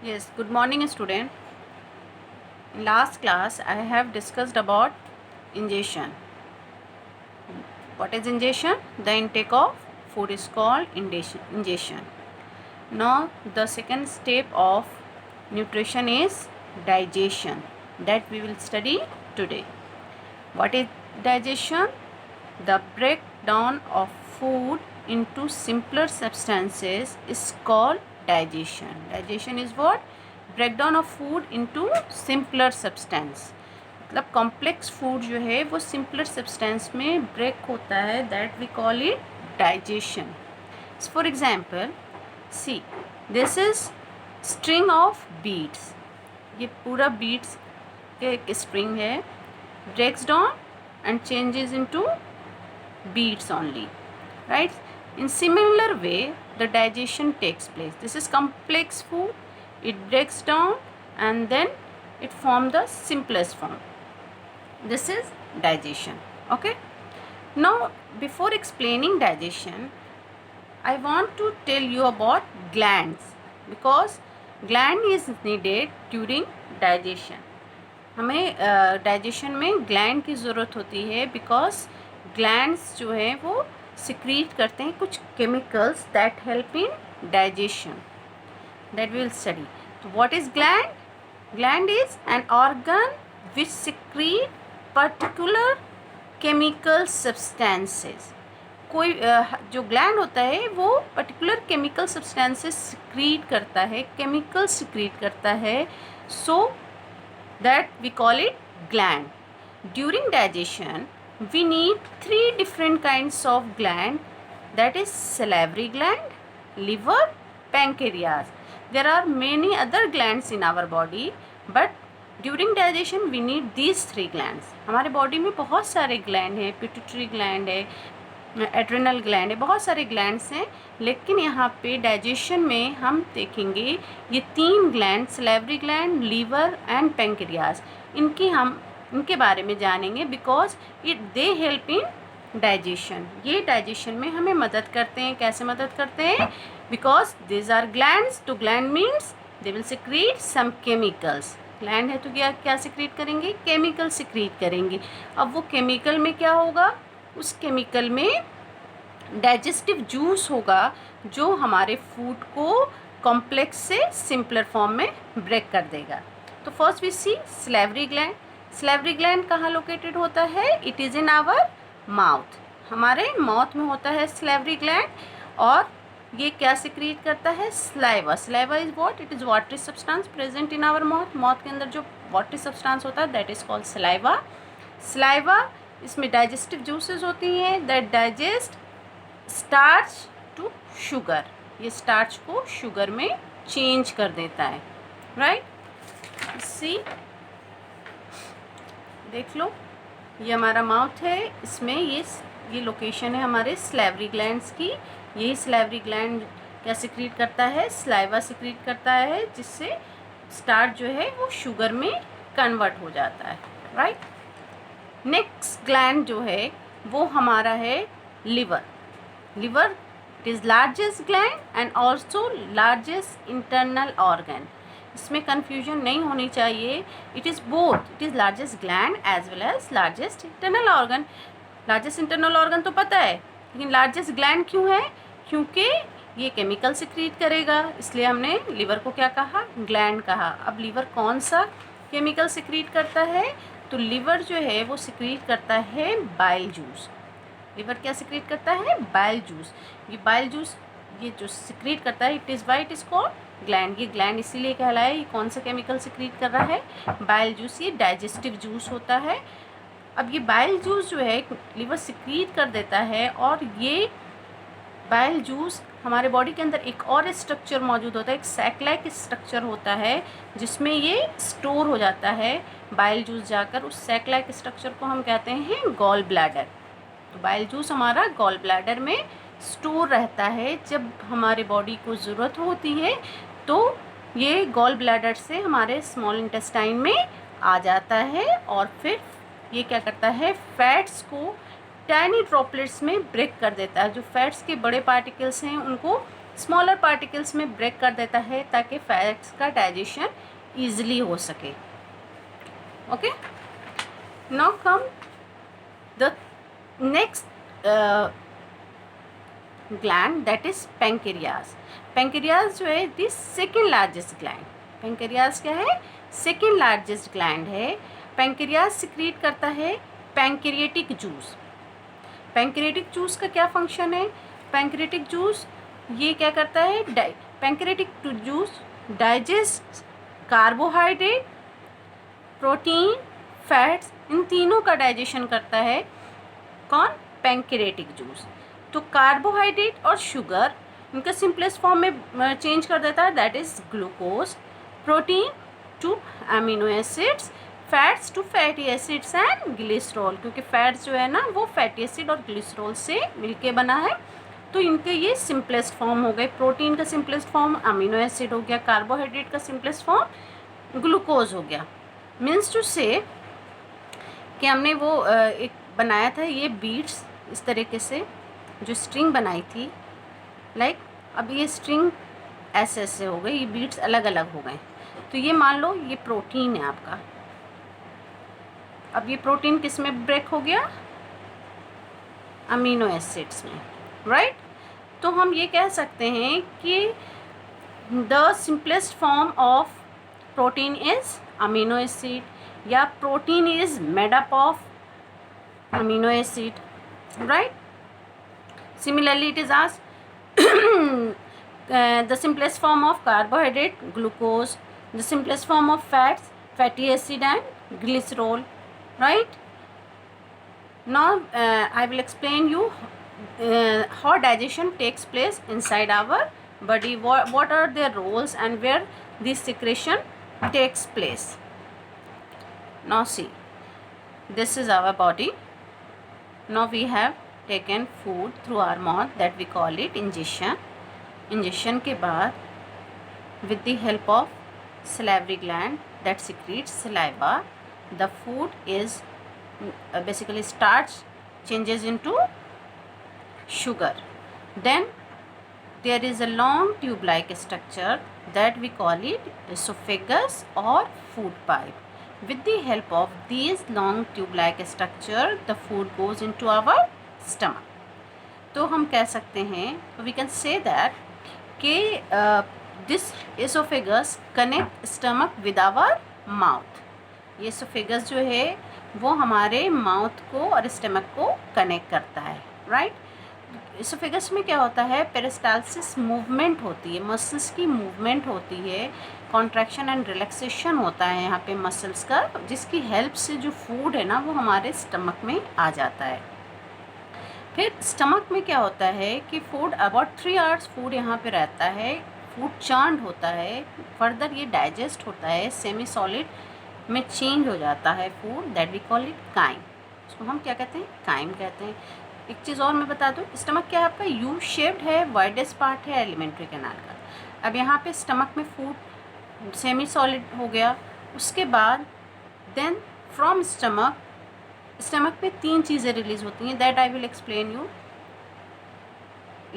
Yes, good morning, student. In last class, I have discussed about ingestion. What is ingestion? The intake of food is called ingestion. Now, the second step of nutrition is digestion that we will study today. What is digestion? The breakdown of food into simpler substances is called digestion. Digestion is what? Breakdown of food into simpler substance. मतलब complex food जो है वो simpler substance में break होता है, that we call it digestion. For example, see this is string of beats. ये पूरा beats के एक स्ट्रिंग है, breaks down and changes into beads only, right? In similar way, the digestion takes place. This is complex food. It breaks down and then it forms the simplest form. This is digestion. Okay. Now, before explaining digestion, I want to tell you about glands, because gland is needed during digestion. हमें digestion में gland की ज़रूरत होती है, because glands जो है वो secrete करते हैं कुछ chemicals that help in digestion, that we will study. तो what is gland? Gland is an organ which secrete particular chemical substances. कोई जो ग्लैंड होता है वो पर्टिकुलर केमिकल सब्सटेंसेस सिक्रीट करता है, केमिकल सिक्रीट करता है, सो that we call it gland. During digestion, we need three different kinds of gland, that is salivary gland, liver, pancreas. There are many other glands in our body, but during digestion we need these three glands. हमारे body में बहुत सारे gland हैं, pituitary gland है, adrenal gland है, बहुत सारे glands हैं, लेकिन यहाँ पे डाइजेशन में हम देखेंगे ये तीन gland, salivary gland, liver and pancreas, इनके बारे में जानेंगे, because they help in digestion. ये डाइजेशन में हमें मदद करते हैं. कैसे मदद करते हैं? Because this are glands. To gland means they will secrete some chemicals. Gland है तो क्या सिक्रीट करेंगे? केमिकल सिक्रीट करेंगे. अब वो केमिकल में क्या होगा? उस केमिकल में डाइजेस्टिव जूस होगा जो हमारे फूड को कॉम्प्लेक्स से सिंपलर फॉर्म में ब्रेक कर देगा. तो first we see salivary gland. Salivary gland कहाँ लोकेटेड होता है? It is in our mouth. हमारे माउथ में होता है सलेवरी ग्लैंड, और ये क्या सिक्रीट करता है? Saliva. Saliva is what? It is watery substance present in our mouth. Mouth के अंदर जो वाटरी सब्सटेंस होता है that is called saliva. Saliva, इसमें डाइजेस्टिव जूसेस होती हैं that digest starch to sugar. ये स्टार्च को शुगर में चेंज कर देता है, राइट? सी, देख लो, ये हमारा माउथ है, इसमें ये लोकेशन है हमारे सलेवरी ग्लैंड्स की. यही सलेवरी ग्लैंड क्या सिक्रीट करता है? सलाइवा सिक्रीट करता है, जिससे स्टार्च जो है वो शुगर में कन्वर्ट हो जाता है, राइट? नेक्स्ट ग्लैंड जो है वो हमारा है liver. Liver it is largest gland and also largest internal organ. इसमें कन्फ्यूजन नहीं होनी चाहिए. It is both, it is largest gland as well as largest internal organ. Largest internal organ तो पता है, लेकिन लार्जेस्ट ग्लैंड क्यों है? क्योंकि ये केमिकल सिक्रीट करेगा, इसलिए हमने लिवर को क्या कहा? ग्लैंड कहा. अब लिवर कौन सा केमिकल सिक्रीट करता है? तो लिवर जो है वो सिक्रीट करता है बाइल जूस. लिवर क्या सिक्रीट करता है? Bile juice. ये बाइल जूस ये जो सिक्रीट करता है, it is why it is called gland. ये ग्लैंड इसीलिए कहलाया. ये कौन सा केमिकल सिक्रीट कर रहा है? Bile juice. ये डाइजेस्टिव जूस होता है. अब ये बाइल जूस जो है लिवर सिक्रीट कर देता है, और ये बाइल जूस हमारे बॉडी के अंदर एक और स्ट्रक्चर मौजूद होता है, एक सैक लाइक स्ट्रक्चर होता है, जिसमें ये स्टोर हो जाता है. बाइल जूस जाकर उस सैक लाइक स्ट्रक्चर को हम कहते हैं गॉल ब्लैडर. तो बाइल जूस हमारा गॉल ब्लैडर में स्टोर रहता है. जब हमारे बॉडी को ज़रूरत होती है तो ये गॉल ब्लैडर से हमारे स्मॉल इंटेस्टाइन में आ जाता है, और फिर ये क्या करता है? फैट्स को टाइनी ड्रॉपलेट्स में ब्रेक कर देता है. जो फैट्स के बड़े पार्टिकल्स हैं उनको स्मॉलर पार्टिकल्स में ब्रेक कर देता है ताकि फैट्स का डाइजेशन ईजिली हो सके. Okay, now come the next gland that is pancreas. Pancreas जो है this second largest gland. Pancreas क्या है? सेकेंड लार्जेस्ट ग्लैंड है. पैंक्रियाज सिक्रीट करता है पैंक्रियाटिक जूस. पैंक्रियाटिक जूस का क्या फंक्शन है? पैंक्रियाटिक जूस ये क्या करता है? Pancreatic juice digest carbohydrate, protein, fats, इन तीनों का डाइजेशन करता है. कौन? Pancreatic juice. तो कार्बोहाइड्रेट और शुगर इनका सिंपलेस्ट फॉर्म में चेंज कर देता है, that is glucose. Protein to amino acids, fats to fatty acids and glycerol, क्योंकि फैट्स जो है ना वो फैटी एसिड और ग्लिसरॉल से मिलके बना है. तो इनके ये सिंपलेस्ट फॉर्म हो गए. प्रोटीन का सिंपलेस्ट फॉर्म अमीनो एसिड हो गया, कार्बोहाइड्रेट का सिंपलेस्ट फॉर्म ग्लूकोज हो गया. मीन्स टू से कि हमने वो एक बनाया था ये बीड्स इस तरीके से, जो स्ट्रिंग बनाई थी लाइक, अब ये स्ट्रिंग ऐसे ऐसे हो गई, ये बीड्स अलग अलग हो गए. तो ये मान लो ये प्रोटीन है आपका. अब ये प्रोटीन किस में ब्रेक हो गया? अमीनो एसिड्स में, राइट. तो हम ये कह सकते हैं कि the simplest form of protein is amino acid, या protein is made up of amino acid, right. Similarly, it is asked the simplest form of carbohydrate, glucose, the simplest form of fats, fatty acid and glycerol, right. Now I will explain you how digestion takes place inside our body, what are their roles and where this secretion takes place. Now see, this is our body. Now we have taken food through our mouth, that we call it ingestion. Ingestion के बाद with the help of salivary gland that secretes saliva, the food is basically starch changes into sugar. Then there is a long tube like structure that we call it esophagus or food pipe. With the help of these long tube like structure, the food goes into our stomach. तो हम कह सकते हैं, we can say that कि this esophagus connect stomach with our mouth. ये esophagus जो है वो हमारे माउथ को और स्टमक को कनेक्ट करता है, राइट. एसोफेगस में क्या होता है? पेरिस्टाल्सिस मूवमेंट होती है, मसल्स की मूवमेंट होती है, कॉन्ट्रैक्शन एंड रिलैक्सेशन होता है यहाँ पे मसल्स का, जिसकी हेल्प से जो फूड है ना वो हमारे स्टमक में आ जाता है. फिर स्टमक में क्या होता है कि फूड अबाउट 3 आवर्स फूड यहाँ पे रहता है, फूड चार्ड होता है, फर्दर ये डाइजेस्ट होता है, सेमी सॉलिड में चेंज हो जाता है food, that we call it chyme. इसको हम क्या कहते हैं? काइम कहते हैं. एक चीज़ और मैं बता दूँ, स्टमक क्या है आपका? यू शेप्ड है, वाइडेस्ट पार्ट है एलिमेंट्री कैनाल का. अब यहाँ पे स्टमक में फूड सेमी सॉलिड हो गया, उसके बाद देन फ्रॉम स्टमक पे 3 चीज़ें रिलीज़ होती हैं, that I will explain you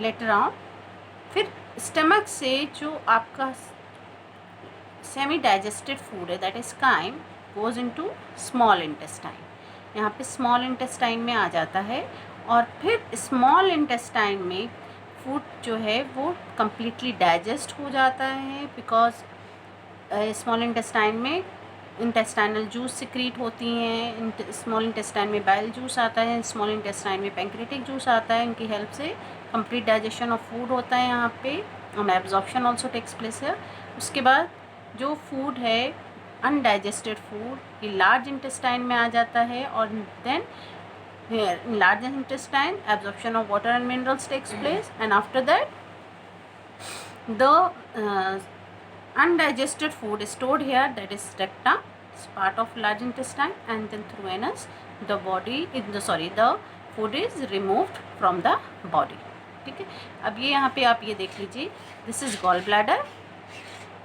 later on. फिर स्टमक से जो आपका सेमी डाइजेस्टेड फूड है, that is chyme, goes into small intestine. यहाँ पे स्मॉल इंटेस्टाइन में आ जाता है, और फिर स्मॉल इंटेस्टाइन में फूड जो है वो कम्प्लीटली डाइजेस्ट हो जाता है, बिकॉज स्मॉल इंटेस्टाइन में इंटेस्टाइनल जूस सिक्रीट होती हैं, स्मॉल इंटेस्टाइन में बाइल जूस आता है, स्मॉल इंटेस्टाइन में पैंक्रियाटिक जूस आता है. इनकी हेल्प से कंप्लीट डाइजेशन ऑफ फूड होता है यहाँ पे, और एब्जॉर्प्शन ऑल्सो टेक्स प्लेस है. उसके बाद जो फूड है अनडाइजेस्टेड फूड ये लार्ज इंटेस्टाइन में आ जाता है, और then in large intestine absorption of water and minerals takes place, and after that the undigested food is stored here, that is rectum, it's part of large intestine, and then through anus the body the food is removed from the body. ठीक है. अब ये यहाँ पे आप ये देख लीजिए, दिस इज गॉल ब्लैडर,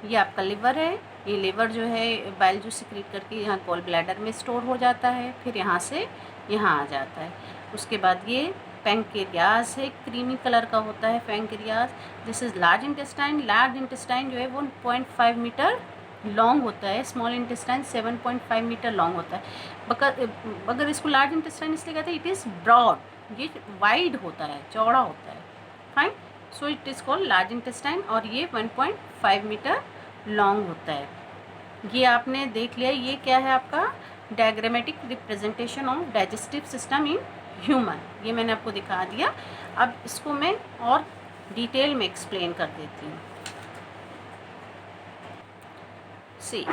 ये आपका लिवर है, ये लिवर जो है बाइल जूस सिक्रीट करके यहाँ गॉल ब्लैडर में स्टोर हो जाता है, फिर यहाँ से यहाँ आ जाता है. उसके बाद ये पैंक्रियाज है, क्रीमी कलर का होता है pancreas. This is large intestine. Large intestine जो है वो 1.5 मीटर लॉन्ग होता है, स्मॉल इंटेस्टाइन 7.5 मीटर लॉन्ग होता है। अगर इसको लार्ज इंटेस्टाइन इसलिए कहते हैं, इट इज़ ब्रॉड, ये वाइड होता है, चौड़ा होता है। Fine, so it is called large intestine, और ये 1.5 मीटर लॉन्ग होता है। ये आपने देख लिया, ये क्या है आपका diagrammatic representation of digestive system in human, ये मैंने आपको दिखा दिया। अब इसको मैं और डिटेल में एक्सप्लेन कर देती हूँ। See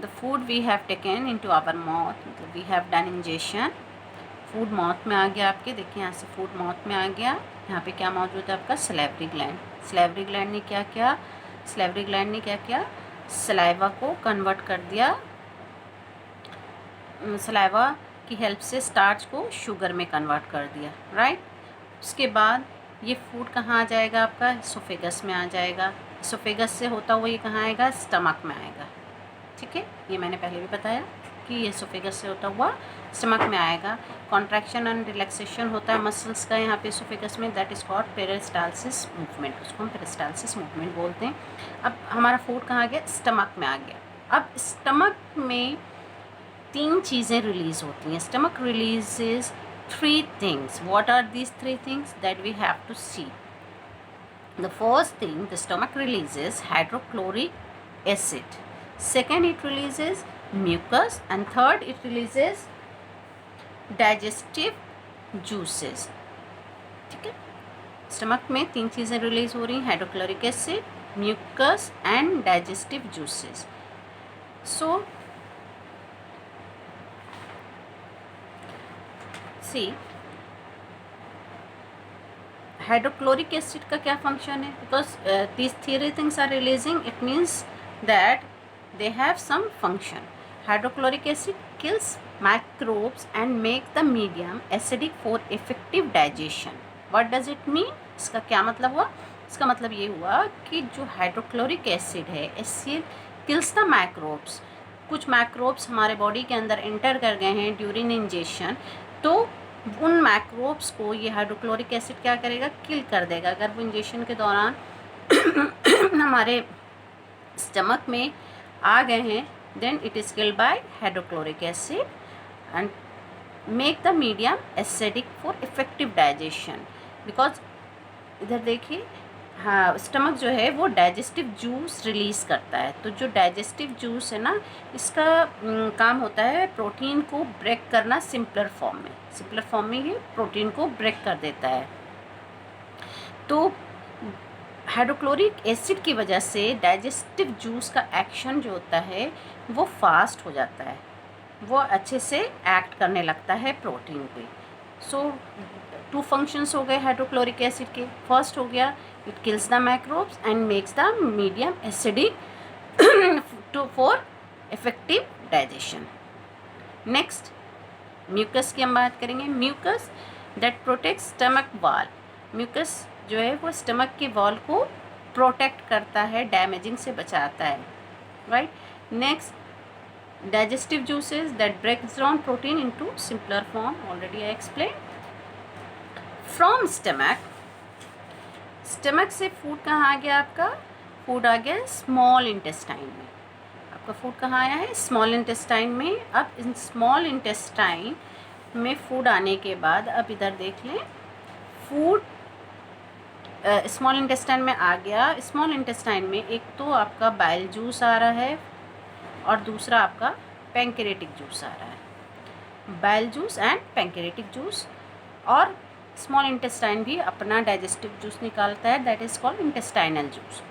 the food we have taken into our mouth, मतलब we have done injection. Food mouth में आ गया आपके, देखिए यहाँ से फूड माउथ में आ गया। यहाँ पे क्या मौजूद है आपका सलेवरी ग्लैंड। सलेवरी ग्लैंड ने क्या किया, सलेवरी ग्लैंड ने क्या किया, सलाइवा को कन्वर्ट कर दिया, सलाइवा की हेल्प से स्टार्च को शुगर में कन्वर्ट कर दिया, राइट। उसके बाद ये फूड कहाँ आ जाएगा आपका, एसोफेगस में आ जाएगा। एसोफेगस से होता हुआ ये कहाँ आएगा, स्टमक में आएगा। ठीक है, ये मैंने पहले भी बताया कि एसोफेगस से होता हुआ स्टमक में आएगा। कॉन्ट्रैक्शन एंड रिलैक्सेशन होता है मसल्स का यहाँ पे एसोफेगस में, that is called peristalsis movement, उसको हम पेरिस्टालसिस मूवमेंट बोलते हैं। अब हमारा फूड कहाँ आ गया, स्टमक में आ गया। अब स्टमक में 3 चीज़ें रिलीज़ होती हैं। Stomach releases 3 things. What are these 3 things that we have to see? The first thing, the stomach releases hydrochloric acid. Second, it releases mucus, and third, it releases digestive juices. ठीक है, stomach में 3 चीज़ें release हो रही हैं, hydrochloric acid, mucus and digestive juices. So see hydrochloric acid का क्या function है, because these 3 things are releasing, it means that they have some function. Hydrochloric acid kills microbes and make the medium acidic for effective digestion. What does it mean? इसका क्या मतलब हुआ, इसका मतलब ये हुआ कि जो हाइड्रोक्लोरिक एसिड है, एसिड किल्स द माइक्रोब्स। कुछ माइक्रोब्स हमारे बॉडी के अंदर एंटर कर गए हैं ड्यूरिंग इंजेक्शन, तो उन माइक्रोब्स को ये हाइड्रोक्लोरिक एसिड क्या करेगा, किल कर देगा। अगर वो इंजेक्शन के दौरान हमारे स्टमक में आ गए हैं, then it is killed by hydrochloric acid and make the medium acidic for effective digestion. Because इधर देखिए, हाँ, स्टमक जो है वो डाइजेस्टिव जूस रिलीज़ करता है। तो जो डाइजेस्टिव जूस है ना, इसका काम होता है प्रोटीन को ब्रेक करना सिंपलर फॉर्म में ये प्रोटीन को ब्रेक कर देता है। तो हाइड्रोक्लोरिक एसिड की वजह से डाइजेस्टिव जूस का एक्शन जो होता है वो फास्ट हो जाता है, वो अच्छे से एक्ट करने लगता है प्रोटीन पे। सो 2 फंक्शंस हो गए हाइड्रोक्लोरिक एसिड के। फर्स्ट हो गया, it kills the microbes and makes the medium acidic for effective digestion. Next, mucus की हम बात करेंगे। Mucus that protects stomach wall. Mucus जो है वो स्टमक के वॉल को प्रोटेक्ट करता है, डैमेजिंग से बचाता है, right. Next, digestive juices that breaks down protein into simpler form, already I explain. From stomach से फूड कहाँ आ गया आपका, फूड आ गया स्मॉल इंटेस्टाइन में। आपका फूड कहाँ आया है, स्मॉल इंटेस्टाइन में। अब इन स्मॉल इंटेस्टाइन में फूड आने के बाद, अब इधर देख लें, फूड स्मॉल इंटेस्टाइन में आ गया। स्मॉल इंटेस्टाइन में एक तो आपका बाइल जूस आ रहा है और दूसरा आपका पैंक्रेटिक जूस आ रहा है। Bile juice and pancreatic juice, और स्मॉल इंटेस्टाइन भी अपना डाइजेस्टिव जूस निकालता है, that is called intestinal juice.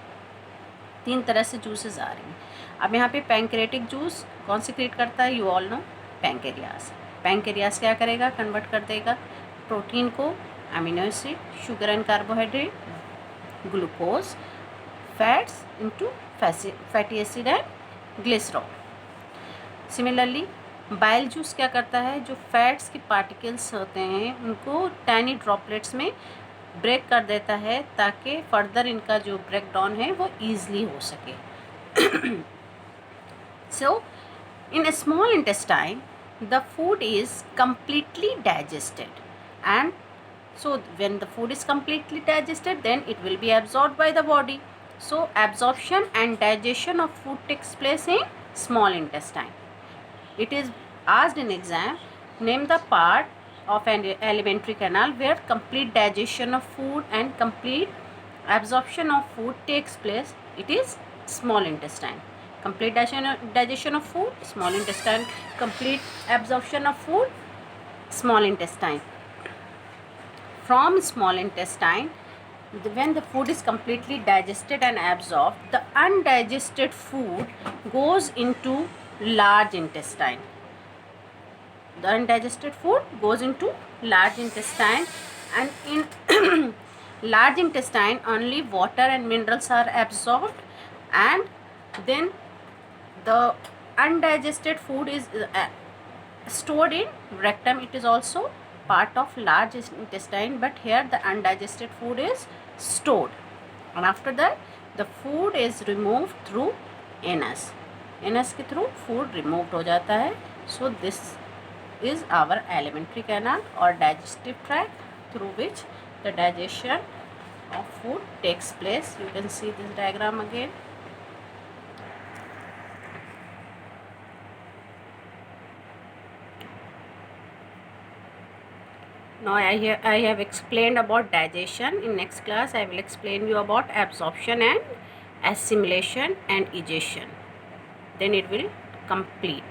3 तरह से जूसेस आ रही हैं। अब यहाँ पे पैंक्रेटिक जूस कौन सिक्रेट करता है, you all know, pancreas. Pancreas क्या करेगा, कन्वर्ट कर देगा प्रोटीन को, amino acid, sugar and carbohydrate, glucose, fats into fatty acid and glycerol. Similarly bile juice क्या करता है, जो फैट्स के पार्टिकल्स होते हैं उनको टाइनी ड्रॉपलेट्स में ब्रेक कर देता है, ताकि फर्दर इनका जो ब्रेक डाउन है वो ईजिली हो सके। सो इन a small intestine the food is completely digested and So when the food is completely digested, then it will be absorbed by the body. So absorption and digestion of food takes place in small intestine. It is asked in exam, name the part of an alimentary canal where complete digestion of food and complete absorption of food takes place. It is small intestine. Complete digestion of food, small intestine. Complete absorption of food, small intestine. From small intestine, when the food is completely digested and absorbed, the undigested food goes into large intestine. The undigested food goes into large intestine, and in large intestine only water and minerals are absorbed, and then the undigested food is stored in rectum. It is also part of large intestine, but here the undigested food is stored, and after that the food is removed through anus. Anus के through food removed हो जाता है. So this is our alimentary canal or digestive tract through which the digestion of food takes place. You can see this diagram again. Now I have explained about digestion. In next class I will explain you about absorption and assimilation and egestion. Then it will complete.